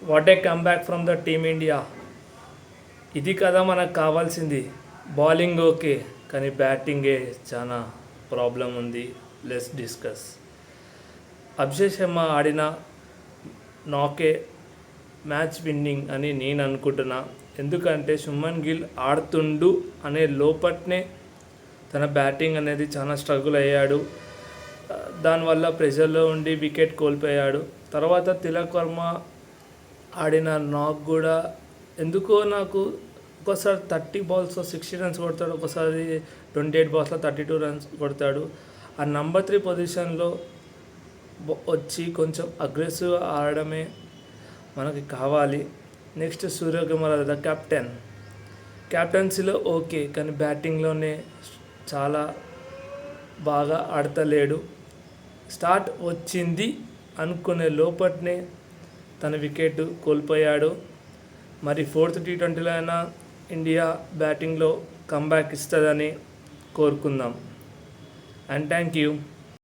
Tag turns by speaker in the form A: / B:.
A: What a comeback from the team India. ఇది కదా మనకు కావాల్సింది. బౌలింగ్ ఓకే, కానీ బ్యాటింగే చాలా ప్రాబ్లం ఉంది. Let's discuss. అభిషేక్ శర్మ ఆడిన నాకే మ్యాచ్ విన్నింగ్ అని నేను అనుకుంటున్నా. ఎందుకంటే శుభ్మన్ గిల్ ఆడుతుండు అనే లోపట్నే తన బ్యాటింగ్ అనేది చాలా స్ట్రగుల్ అయ్యాడు. దానివల్ల ప్రెషర్లో ఉండి వికెట్ కోల్పోయాడు. తర్వాత తిలక్ వర్మ ఆడిన నాక్ కూడా ఎందుకో నాకు ఒకసారి 30 balls 60 runs కొడతాడు, ఒకసారి 28 balls 32 runs కొడతాడు. ఆ నంబర్ 3 పొజిషన్లో వచ్చి కొంచెం అగ్రెసివ్ ఆడడమే మనకి కావాలి. నెక్స్ట్ సూర్యకుమార్ ద క్యాప్టెన్సీలో ఓకే, కానీ బ్యాటింగ్లోనే చాలా బాగా ఆడతలేడు. స్టార్ట్ వచ్చింది అనుకునే లోపట్నే తన వికెట్ కోల్పోయాడు. మరి 4th T20లో అయినా ఇండియా బ్యాటింగ్లో కంబ్యాక్ ఇస్తుందని కోరుకుందాం. And thank you.